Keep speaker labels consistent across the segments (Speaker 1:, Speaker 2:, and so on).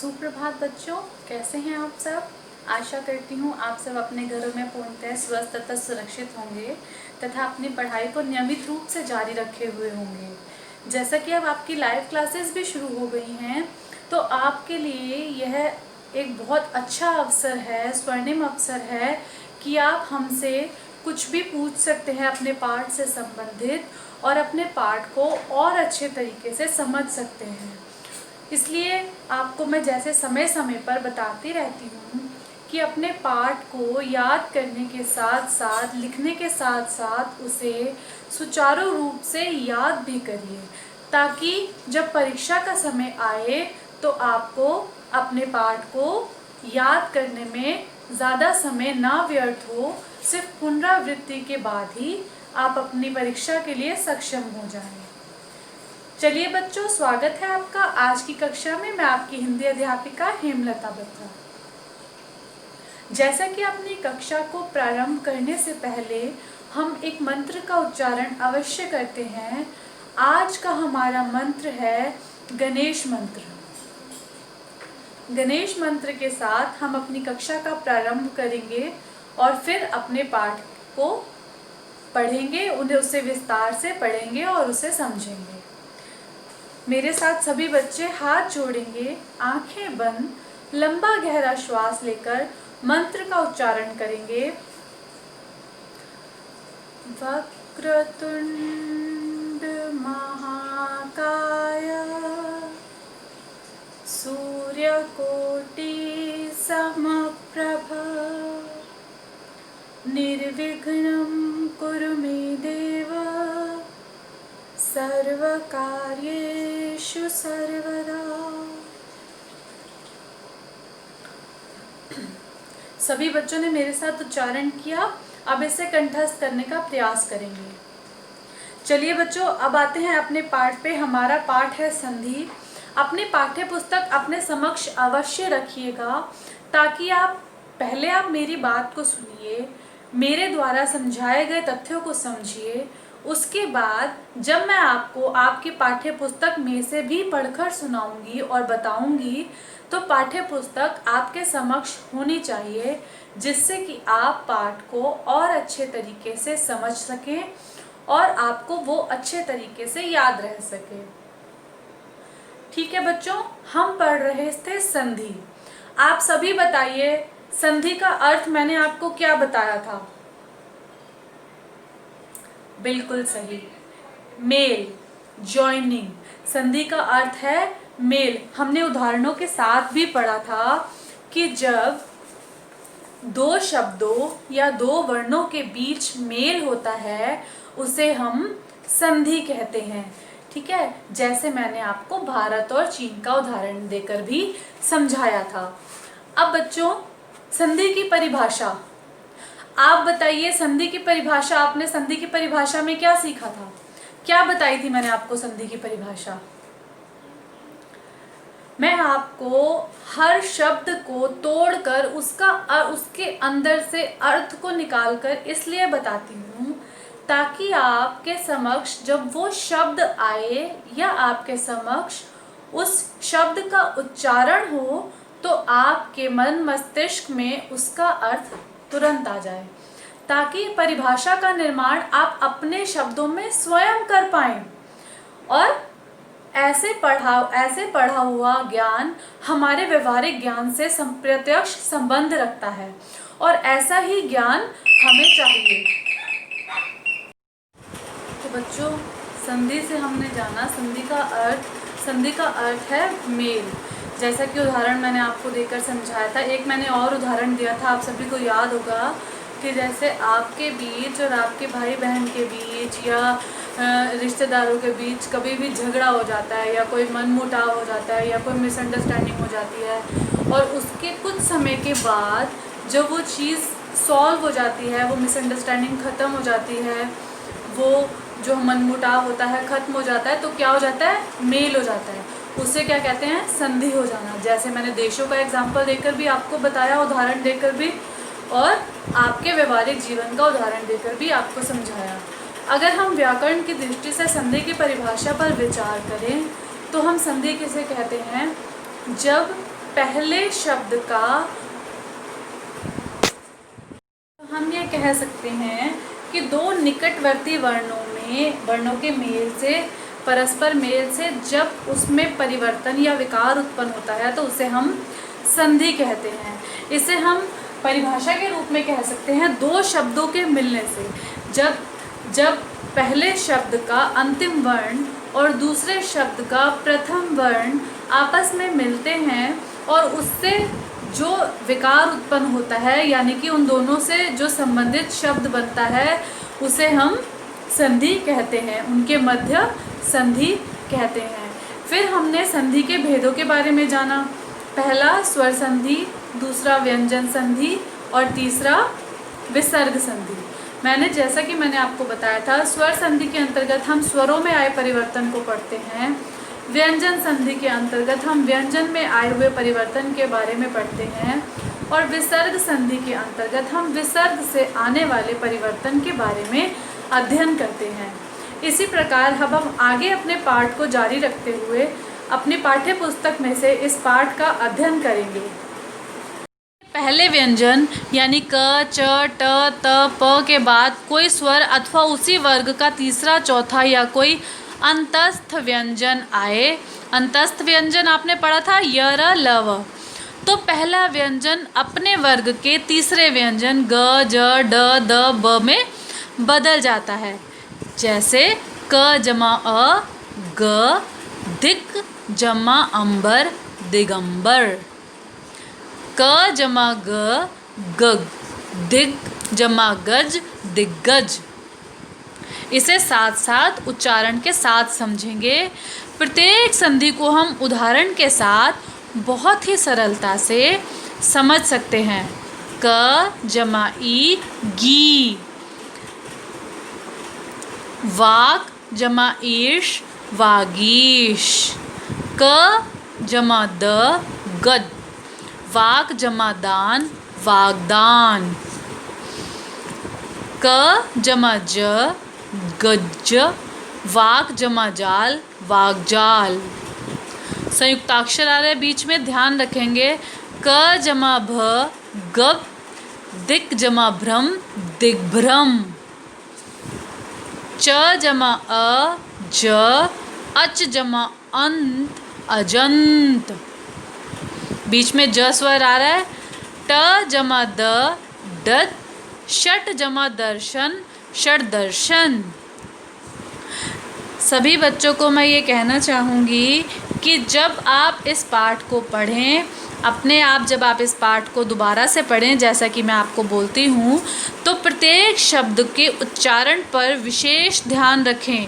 Speaker 1: सुप्रभात बच्चों, कैसे हैं आप सब। आशा करती हूँ आप सब अपने घरों में पूर्णतः स्वस्थ तथा सुरक्षित होंगे तथा अपनी पढ़ाई को नियमित रूप से जारी रखे हुए होंगे। जैसा कि अब आपकी लाइव क्लासेस भी शुरू हो गई हैं, तो आपके लिए यह एक बहुत अच्छा अवसर है, स्वर्णिम अवसर है कि आप हमसे कुछ भी पूछ सकते हैं अपने पाठ से संबंधित और अपने पाठ को और अच्छे तरीके से समझ सकते हैं। इसलिए आपको मैं जैसे समय समय पर बताती रहती हूँ कि अपने पाठ को याद करने के साथ साथ, लिखने के साथ साथ उसे सुचारू रूप से याद भी करिए, ताकि जब परीक्षा का समय आए तो आपको अपने पाठ को याद करने में ज़्यादा समय ना व्यर्थ हो। सिर्फ पुनरावृत्ति के बाद ही आप अपनी परीक्षा के लिए सक्षम हो जाएं। चलिए बच्चों, स्वागत है आपका आज की कक्षा में। मैं आपकी हिंदी अध्यापिका हेमलता बत्रा। जैसा कि अपनी कक्षा को प्रारंभ करने से पहले हम एक मंत्र का उच्चारण अवश्य करते हैं। आज का हमारा मंत्र है गणेश मंत्र। गणेश मंत्र के साथ हम अपनी कक्षा का प्रारंभ करेंगे और फिर अपने पाठ को पढ़ेंगे, उन्हें उससे विस्तार से पढ़ेंगे और उसे समझेंगे। मेरे साथ सभी बच्चे हाथ जोड़ेंगे, आंखें बंद, लंबा गहरा श्वास लेकर मंत्र का उच्चारण करेंगे। वक्रतुंड महाकाय सूर्यकोटि समप्रभ निर्विघ्नं कुरु मे देव सर्वकार्येषु सर्वदा। सभी बच्चों ने मेरे साथ उच्चारण किया। अब इसे कंठस्थ करने का प्रयास करेंगे। चलिए बच्चों, अब आते हैं अपने पाठ पे। हमारा पाठ है संधि। अपनी पाठ्य पुस्तक अपने समक्ष अवश्य रखिएगा, ताकि आप मेरी बात को सुनिए, मेरे द्वारा समझाए गए तथ्यों को समझिए। उसके बाद जब मैं आपको आपकी पाठ्य पुस्तक में से भी पढ़कर सुनाऊंगी और बताऊंगी, तो पाठ्य पुस्तक आपके समक्ष होनी चाहिए, जिससे कि आप पाठ को और अच्छे तरीके से समझ सकें और आपको वो अच्छे तरीके से याद रह सके। ठीक है बच्चों, हम पढ़ रहे थे संधि। आप सभी बताइए, संधि का अर्थ मैंने आपको क्या बताया था? बिल्कुल सही, मेल, जॉइनिंग। संधि का अर्थ है मेल। हमने उदाहरणों के साथ भी पढ़ा था कि जब दो शब्दों या दो वर्णों के बीच मेल होता है, उसे हम संधि कहते हैं। ठीक है, जैसे मैंने आपको भारत और चीन का उदाहरण देकर भी समझाया था। अब बच्चों, संधि की परिभाषा आप बताइए। संधि की परिभाषा, आपने संधि की परिभाषा में क्या सीखा था? क्या बताई थी मैंने आपको संधि की परिभाषा? मैं आपको हर शब्द को तोड़कर उसके अंदर से अर्थ को निकालकर इसलिए बताती हूँ, ताकि आपके समक्ष जब वो शब्द आए या आपके समक्ष उस शब्द का उच्चारण हो, तो आपके मन मस्तिष्क में उसका अर्थ तुरंत आ जाए, ताकि परिभाषा का निर्माण आप अपने शब्दों में स्वयं कर पाएं। और ऐसे पढ़ा हुआ ज्ञान हमारे व्यवहारिक ज्ञान से प्रत्यक्ष संबंध रखता है, और ऐसा ही ज्ञान हमें चाहिए। तो बच्चों, संधि से हमने जाना संधि का अर्थ है मेल। जैसा कि उदाहरण मैंने आपको देकर समझाया था। एक मैंने और उदाहरण दिया था, आप सभी को याद होगा, कि जैसे आपके बीच और आपके भाई बहन के बीच या रिश्तेदारों के बीच कभी भी झगड़ा हो जाता है, या कोई मनमुटाव हो जाता है, या कोई मिसअंडरस्टैंडिंग हो जाती है, और उसके कुछ समय के बाद जब वो चीज़ सॉल्व हो जाती है, वो मिसअंडरस्टैंडिंग ख़त्म हो जाती है, वो जो मनमुटाव होता है ख़त्म हो जाता है, तो क्या हो जाता है? मेल हो जाता है। उसे क्या कहते हैं? संधि हो जाना। जैसे मैंने देशों का एग्जाम्पल देकर भी आपको बताया, उदाहरण देकर भी, और आपके व्यवहारिक जीवन का उदाहरण देकर भी आपको समझाया। अगर हम व्याकरण की दृष्टि से संधि की परिभाषा पर विचार करें, तो हम संधि किसे कहते हैं? जब पहले शब्द का, हम ये कह सकते हैं कि दो निकटवर्ती वर्णों के मेल से, परस्पर मेल से जब उसमें परिवर्तन या विकार उत्पन्न होता है तो उसे हम संधि कहते हैं। इसे हम परिभाषा के रूप में कह सकते हैं, दो शब्दों के मिलने से जब पहले शब्द का अंतिम वर्ण और दूसरे शब्द का प्रथम वर्ण आपस में मिलते हैं और उससे जो विकार उत्पन्न होता है, यानी कि उन दोनों से जो संबंधित शब्द बनता है, उसे हम संधि कहते हैं, उनके मध्य संधि कहते हैं। फिर हमने संधि के भेदों के बारे में जाना। पहला स्वर संधि, दूसरा व्यंजन संधि और तीसरा विसर्ग संधि। जैसा कि मैंने आपको बताया था, स्वर संधि के अंतर्गत हम स्वरों में आए परिवर्तन को पढ़ते हैं। व्यंजन संधि के अंतर्गत हम व्यंजन में आए हुए परिवर्तन के बारे में पढ़ते हैं और विसर्ग संधि के अंतर्गत हम विसर्ग से आने वाले परिवर्तन के बारे में अध्ययन करते हैं। इसी प्रकार अब हम आगे अपने पाठ को जारी रखते हुए अपनी पाठ्य पुस्तक में से इस पाठ का अध्ययन करेंगे। पहले व्यंजन यानी क, च, ट, त, प के बाद कोई स्वर अथवा उसी वर्ग का तीसरा, चौथा या कोई अंतस्थ व्यंजन आए। अंतस्थ व्यंजन आपने पढ़ा था य, र, ल, व। तो पहला व्यंजन अपने वर्ग के तीसरे व्यंजन ग, ज, ड, द, ब में बदल जाता है। जैसे क जमा अ, ग, दिक जमा अंबर, दिगंबर। क जमा ग, गग, दिग जमा गज, दिग्गज। इसे साथ साथ उच्चारण के साथ समझेंगे। प्रत्येक संधि को हम उदाहरण के साथ बहुत ही सरलता से समझ सकते हैं। क जमा ई, गी। वाक जमा ईश, वागीश। क जमा द, गद। वाक जमा दान, वागदान। क जमा ज, गज। वाक जमा जाल, वागजाल। संयुक्ताक्षर आ रहे हैं बीच में, ध्यान रखेंगे। क जमा भ, गभ। दिक जमा भ्रम, दिग्भ्रम। च जमा अ, ज। अच जमा अंत, अजंत। बीच में ज स्वर आ रहा है। ट जमा द, डत। षट जमा दर्शन, षट दर्शन। सभी बच्चों को मैं ये कहना चाहूँगी कि जब आप इस पाठ को पढ़ें, अपने आप जब आप इस पाठ को दोबारा से पढ़ें, जैसा कि मैं आपको बोलती हूँ, तो प्रत्येक शब्द के उच्चारण पर विशेष ध्यान रखें,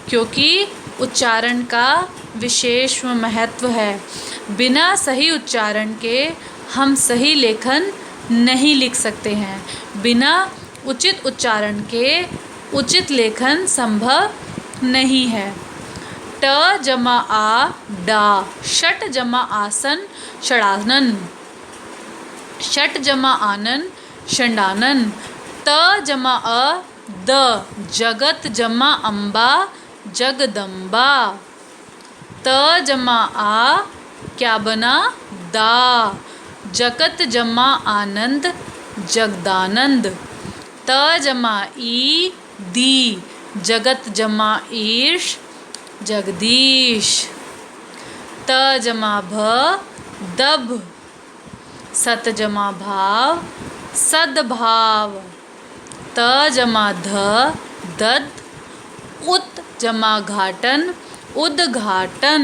Speaker 1: क्योंकि उच्चारण का विशेष महत्व है। बिना सही उच्चारण के हम सही लेखन नहीं लिख सकते हैं। बिना उचित उच्चारण के उचित लेखन संभव नहीं है। ट जमा आ, डा। षट जमा आसन, षडानन। षट जमा आनन, षडानन। त जमा अ, द। जगत जमा अम्बा, जगदम्बा। त जमा आ, क्या बना, दा। जगत जमा आनंद, जगदानंद। त जमा ई, दी। जगत जमा ईश, जगदीश। त जमा भ, दभ। सत जमा भाव, सद्भाव। त जमा ध, दध। उत जमा घाटन, उद्घाटन।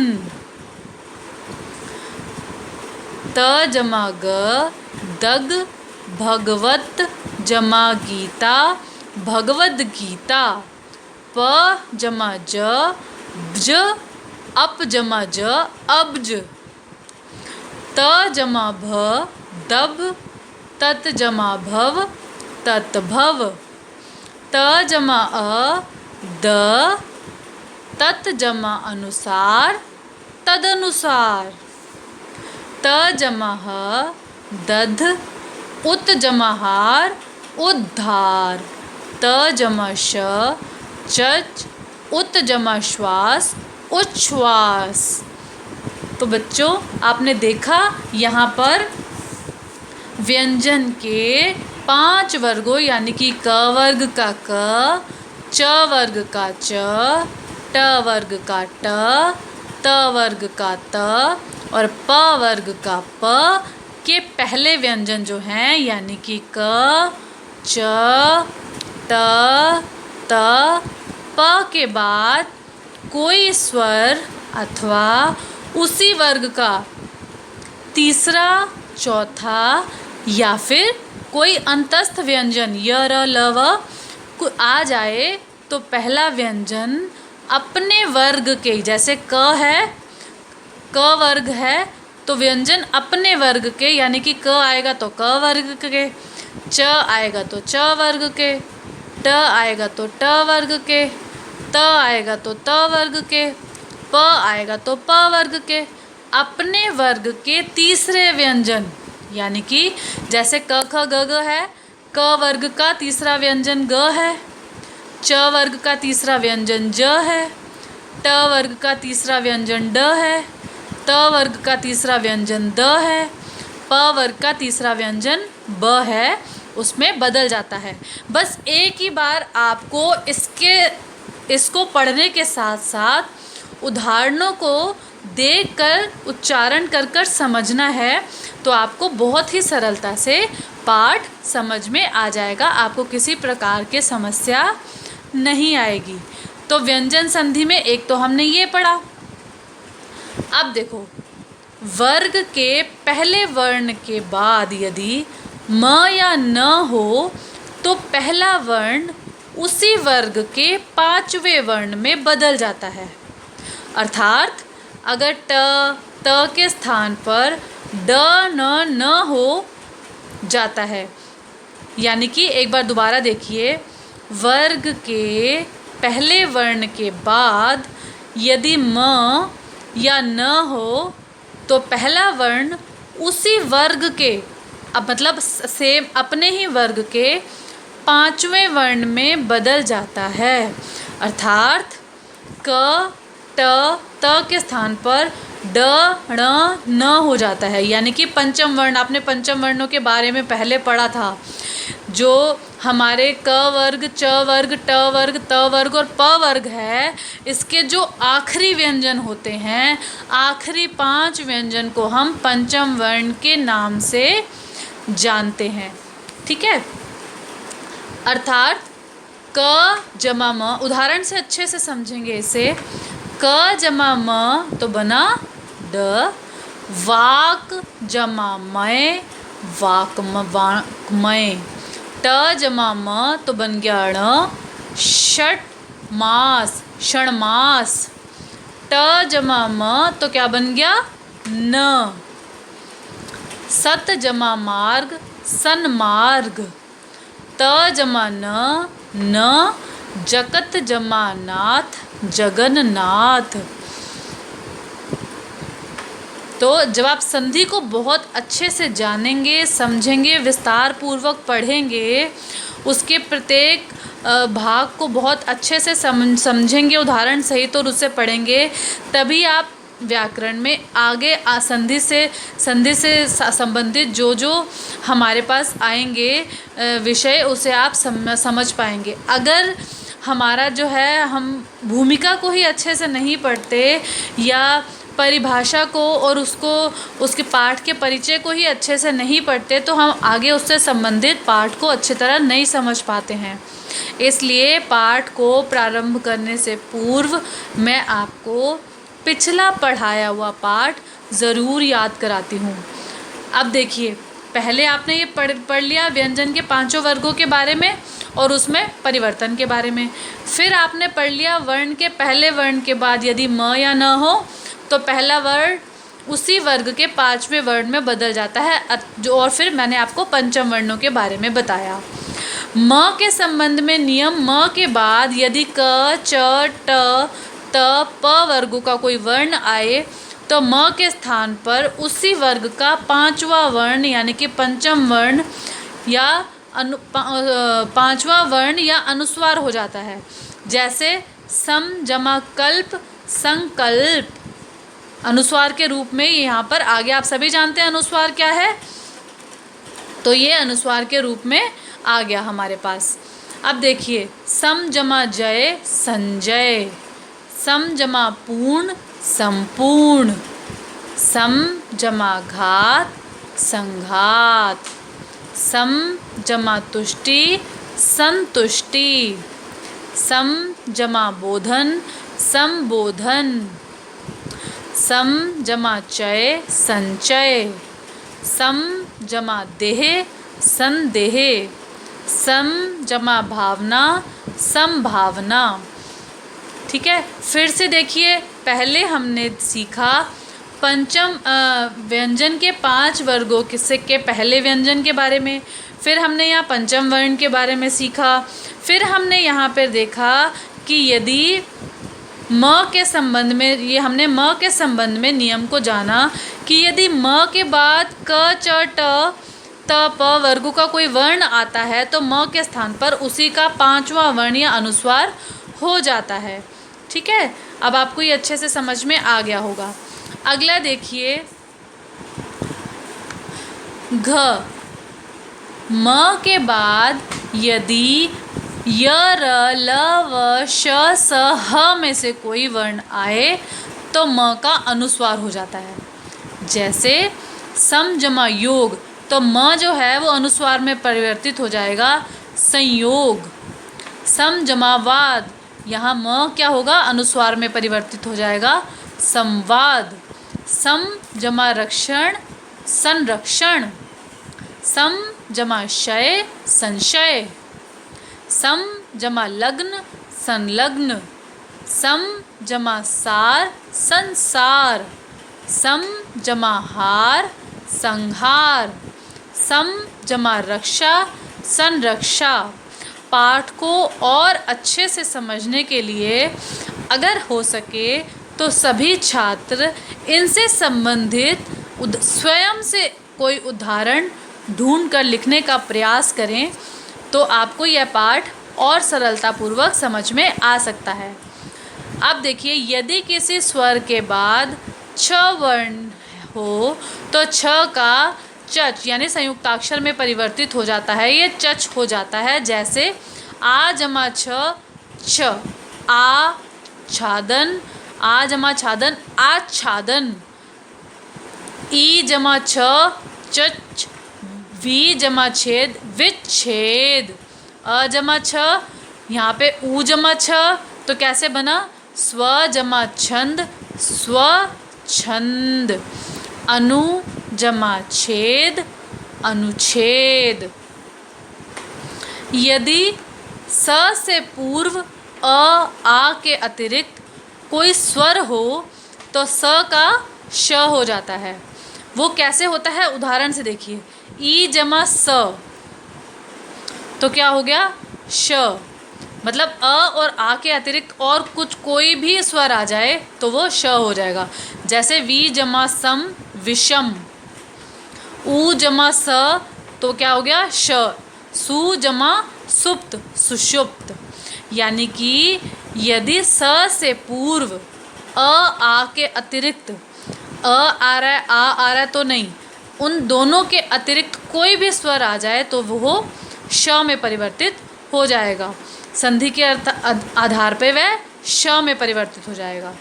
Speaker 1: त जमा ग, दग। भगवत जमा गीता, भगवद गीता। प जमा ज, ज। अप जमा ज, अब्ज। त जमा भ, दभ। तत जमा भव, ततभव। त जमा अ, द। तत जमा अनुसार, तदनुसार। त जमा ह, दध। उत जमा हार, उद्धार। त जमा श, चच। उत जमा श्वास, उच्छ्वास। तो बच्चों आपने देखा यहाँ पर व्यंजन के 5 वर्गों यानी कि क वर्ग का क, च वर्ग का च, ट वर्ग का ट, त वर्ग का त और प वर्ग का प के पहले व्यंजन जो हैं यानी कि क, च, ट, त, प के बाद कोई स्वर अथवा उसी वर्ग का तीसरा, चौथा या फिर कोई अंतस्थ व्यंजन य, र, ल, व आ जाए तो पहला व्यंजन अपने वर्ग के, जैसे क है, क वर्ग है तो व्यंजन अपने वर्ग के यानी कि क आएगा तो क वर्ग के, च आएगा तो च वर्ग के, ट आएगा तो ट वर्ग के, त आएगा तो त वर्ग के, प आएगा तो प वर्ग के। अपने वर्ग के तीसरे व्यंजन यानी कि जैसे क ख ग घ है, क वर्ग का तीसरा व्यंजन ग है, च वर्ग का तीसरा व्यंजन ज है, ट वर्ग का तीसरा व्यंजन ड है, त वर्ग का तीसरा व्यंजन द है, प वर्ग का तीसरा व्यंजन ब है, उसमें बदल जाता है। बस एक ही बार आपको इसको पढ़ने के साथ साथ उदाहरणों को देखकर उच्चारण कर कर समझना है तो आपको बहुत ही सरलता से पाठ समझ में आ जाएगा, आपको किसी प्रकार की समस्या नहीं आएगी। तो व्यंजन संधि में एक तो हमने ये पढ़ा। अब देखो, वर्ग के पहले वर्ण के बाद यदि म या न हो तो पहला वर्ण उसी वर्ग के 5वें वर्ण में बदल जाता है। अर्थात अगर त के स्थान पर ड न हो जाता है, यानी कि एक बार दोबारा देखिए, वर्ग के पहले वर्ण के बाद यदि म या न हो तो पहला वर्ण उसी वर्ग के, अब मतलब सेम अपने ही वर्ग के 5वें वर्ण में बदल जाता है। अर्थात क त के स्थान पर ड ण न हो जाता है, यानी कि पंचम वर्ण। आपने पंचम वर्णों के बारे में पहले पढ़ा था, जो हमारे क वर्ग, च वर्ग, ट वर्ग, त वर्ग और प वर्ग है, इसके जो आखिरी व्यंजन होते हैं, आखिरी 5 व्यंजन को हम पंचम वर्ण के नाम से जानते हैं। ठीक है, अर्थात क जमा म, उदाहरण से अच्छे से समझेंगे इसे। क जमा म तो बना ड, वाक जमा मय, वाक्मय। ट जमा म तो बन गया ण, षट मास, षणमास। ट जमा म तो क्या बन गया न। सत जमा मार्ग, सन्मार्ग। त जमा न, जगत जमा नाथ, जगन्नाथ। तो जब आप संधि को बहुत अच्छे से जानेंगे, समझेंगे, विस्तार पूर्वक पढ़ेंगे, उसके प्रत्येक भाग को बहुत अच्छे से समझेंगे उदाहरण सहित और उसे पढ़ेंगे, तभी आप व्याकरण में आगे संधि से संबंधित जो हमारे पास आएंगे विषय, उसे आप समझ पाएंगे। अगर हमारा जो है, हम भूमिका को ही अच्छे से नहीं पढ़ते या परिभाषा को और उसके पाठ के परिचय को ही अच्छे से नहीं पढ़ते तो हम आगे उससे संबंधित पाठ को अच्छी तरह नहीं समझ पाते हैं। इसलिए पाठ को प्रारंभ करने से पूर्व मैं आपको पिछला पढ़ाया हुआ पाठ ज़रूर याद कराती हूँ। अब देखिए, पहले आपने ये पढ़ लिया व्यंजन के 5 वर्गों के बारे में और उसमें परिवर्तन के बारे में। फिर आपने पढ़ लिया वर्ण के पहले वर्ण के बाद यदि म या न हो तो पहला वर्ण उसी वर्ग के 5वें वर्ण में बदल जाता है, और फिर मैंने आपको पंचम वर्णों के बारे में बताया। म के संबंध में नियम, म के बाद यदि क, च, ट, त, प वर्गों का कोई वर्ण आए तो म के स्थान पर उसी वर्ग का 5वां वर्ण यानी कि पंचम वर्ण या 5वां वर्ण या अनुस्वार हो जाता है। जैसे सम जमा कल्प, संकल्प। अनुस्वार के रूप में यहाँ पर आ गया। आप सभी जानते हैं अनुस्वार क्या है, तो ये अनुस्वार के रूप में आ गया हमारे पास। अब देखिए, सम जमा जय संजय, सम जमा पूर्ण संपूर्ण, सम जमा घात संघात, सम जमा तुष्टि संतुष्टि, सम जमा बोधन संबोधन, सम जमा चय संचय, सम जमा देह संदेह, सम जमा भावना संभावना। ठीक है, फिर से देखिए, पहले हमने सीखा पंचम व्यंजन के 5 वर्गों के पहले व्यंजन के बारे में, फिर हमने यहाँ पंचम वर्ण के बारे में सीखा, फिर हमने यहाँ पर देखा कि यदि म के संबंध में, ये हमने म के संबंध में नियम को जाना कि यदि म के बाद क च ट त प वर्गों का कोई वर्ण आता है तो म के स्थान पर उसी का 5वां वर्ण या अनुस्वार हो जाता है। ठीक है, अब आपको ये अच्छे से समझ में आ गया होगा। अगला देखिए, घ, म के बाद यदि य र ल व श स ह में से कोई वर्ण आए तो म का अनुस्वार हो जाता है। जैसे सम जमा योग, तो म जो है वो अनुस्वार में परिवर्तित हो जाएगा संयोग। सम जमा वाद, यहाँ म क्या होगा, अनुस्वार में परिवर्तित हो जाएगा संवाद। सम जमा रक्षण संरक्षण, सम जमा शय संशय, सम जमा लग्न संलग्न, सम जमा सार संसार, सम जमा हार संहार, सम जमा रक्षा संरक्षा। पाठ को और अच्छे से समझने के लिए अगर हो सके तो सभी छात्र इनसे संबंधित स्वयं से कोई उदाहरण ढूंढ कर लिखने का प्रयास करें, तो आपको यह पाठ और सरलतापूर्वक समझ में आ सकता है। अब देखिए, यदि किसी स्वर के बाद छ वर्ण हो तो छ का चच यानी संयुक्ताक्षर में परिवर्तित हो जाता है, ये चच हो जाता है। जैसे आ जमा छ छ, आ छादन, आ जमा छादन आच्छादन, ई जमा छ चच, वी जमा छेद विच्छेद, अ जमा छ, यहाँ पे ऊ जमा छ, तो कैसे बना, स्व जमा छंद स्वछंद, अनु जमा छेद अनुच्छेद। यदि स से पूर्व अ आ के अतिरिक्त कोई स्वर हो तो स का श हो जाता है। वो कैसे होता है, उदाहरण से देखिए, ई जमा स, तो क्या हो गया, श। मतलब अ और आ के अतिरिक्त और कुछ कोई भी स्वर आ जाए तो वो श हो जाएगा। जैसे वी जमा सम विषम, ऊ जमा स, तो क्या हो गया, श। सु जमा सुप्त सुषुप्त। यानी कि यदि स से पूर्व अ आ के अतिरिक्त अ आ रहा है, आ रहा है तो नहीं, उन दोनों के अतिरिक्त कोई भी स्वर आ जाए तो वो श में परिवर्तित हो जाएगा। संधि के आधार पे वह श में परिवर्तित हो जाएगा।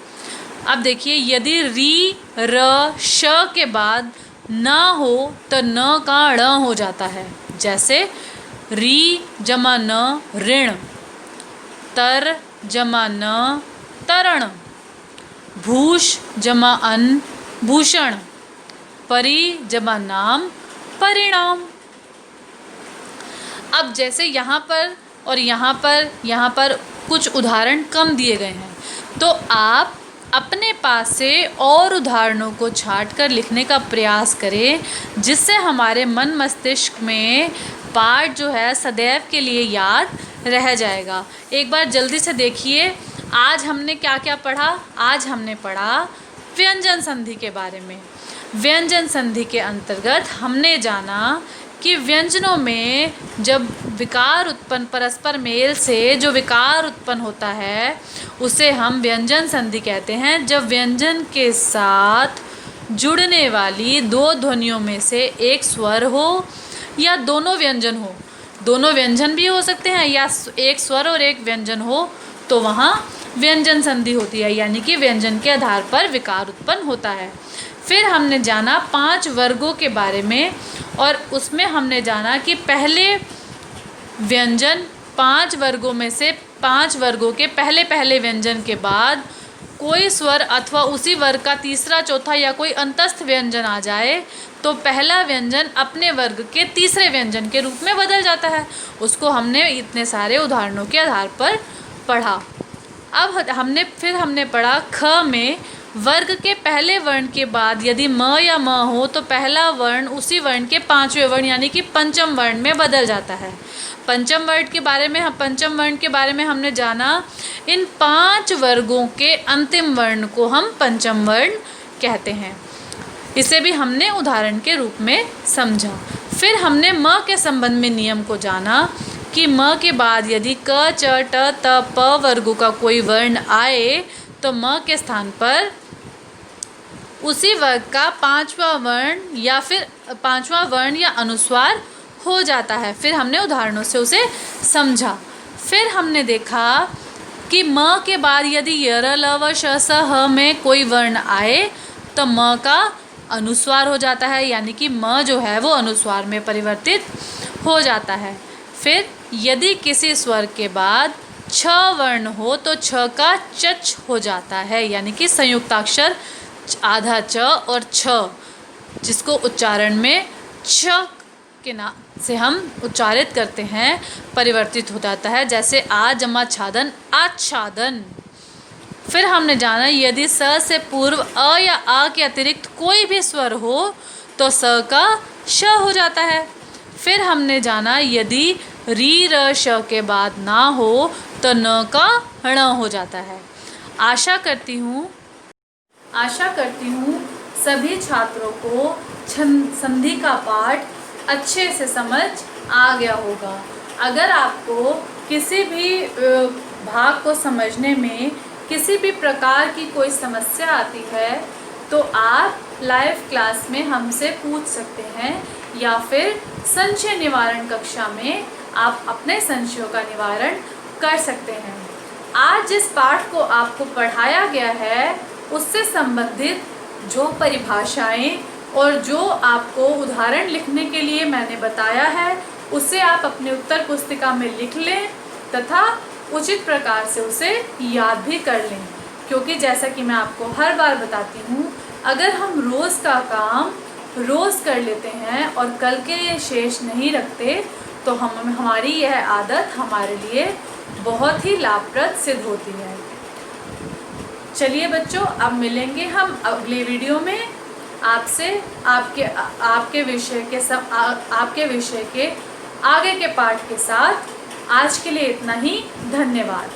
Speaker 1: अब देखिए, यदि री र श के बाद न हो तो न का ण हो जाता है। जैसे री जमा न ऋण, तर जमा न तरण, भूष जमा अन्न भूषण, परि जमा नाम परिणाम। अब जैसे यहाँ पर और यहाँ पर कुछ उदाहरण कम दिए गए हैं, तो आप अपने पास से और उदाहरणों को छांट कर लिखने का प्रयास करें, जिससे हमारे मन मस्तिष्क में पाठ जो है सदैव के लिए याद रह जाएगा। एक बार जल्दी से देखिए, आज हमने क्या क्या पढ़ा। आज हमने पढ़ा व्यंजन संधि के बारे में। व्यंजन संधि के अंतर्गत हमने जाना कि व्यंजनों में जब विकार उत्पन्न, परस्पर मेल से जो विकार उत्पन्न होता है उसे हम व्यंजन संधि कहते हैं। जब व्यंजन के साथ जुड़ने वाली दो ध्वनियों में से एक स्वर हो या दोनों व्यंजन हो, दोनों व्यंजन भी हो सकते हैं, या एक स्वर और एक व्यंजन हो, तो वहाँ व्यंजन संधि होती है, यानी कि व्यंजन के आधार पर विकार उत्पन्न होता है। फिर हमने जाना 5 वर्गों के बारे में, और उसमें हमने जाना कि पहले व्यंजन 5 वर्गों में से 5 वर्गों के पहले व्यंजन के बाद कोई स्वर अथवा उसी वर्ग का तीसरा, चौथा या कोई अंतस्थ व्यंजन आ जाए तो पहला व्यंजन अपने वर्ग के तीसरे व्यंजन के रूप में बदल जाता है। उसको हमने इतने सारे उदाहरणों के आधार पर पढ़ा। अब हमने पढ़ा ख में वर्ग के पहले वर्ण के बाद यदि म या म हो तो पहला वर्ण उसी वर्ण के 5वें वर्ण यानी कि पंचम वर्ण में बदल जाता है। पंचम वर्ण के बारे में हमने जाना, इन 5 वर्गों के अंतिम वर्ण को हम पंचम वर्ण कहते हैं। इसे भी हमने उदाहरण के रूप में समझा। फिर हमने म के संबंध में नियम को जाना कि म के बाद यदि क, च, ट, त, प वर्गों का कोई वर्ण आए तो म के स्थान पर उसी वर्ग का 5वां वर्ण या अनुस्वार हो जाता है। फिर हमने उदाहरणों से उसे समझा। फिर हमने देखा कि म के बाद यदि य, र, ल, व, श, स, ह में कोई वर्ण आए तो म का अनुस्वार हो जाता है, यानी कि म जो है वो अनुस्वार में परिवर्तित हो जाता है। फिर यदि किसी स्वर के बाद छ वर्ण हो तो छ का चच हो जाता है, यानी कि संयुक्ताक्षर आधा च और छ, जिसको उच्चारण में छ के नाम से हम उच्चारित करते हैं, परिवर्तित हो जाता है। जैसे आ जमा छादन, आच्छादन। फिर हमने जाना यदि स से पूर्व अ या आ के अतिरिक्त कोई भी स्वर हो तो स का श हो जाता है। फिर हमने जाना यदि री र श के बाद ना हो तो न का ण हो जाता है। आशा करती हूँ सभी छात्रों को संधि का पाठ अच्छे से समझ आ गया होगा। अगर आपको किसी भी भाग को समझने में किसी भी प्रकार की कोई समस्या आती है तो आप लाइव क्लास में हमसे पूछ सकते हैं, या फिर संशय निवारण कक्षा में आप अपने संशयों का निवारण कर सकते हैं। आज जिस पाठ को आपको पढ़ाया गया है उससे संबंधित जो परिभाषाएं और जो आपको उदाहरण लिखने के लिए मैंने बताया है उसे आप अपने उत्तर पुस्तिका में लिख लें तथा उचित प्रकार से उसे याद भी कर लें, क्योंकि जैसा कि मैं आपको हर बार बताती हूँ, अगर हम रोज़ का काम रोज़ कर लेते हैं और कल के लिए शेष नहीं रखते तो हमारी यह आदत हमारे लिए बहुत ही लाभप्रद सिद्ध होती है। चलिए बच्चों, अब मिलेंगे हम अगले वीडियो में आपसे आपके विषय के आगे के पाठ के साथ। आज के लिए इतना ही। धन्यवाद।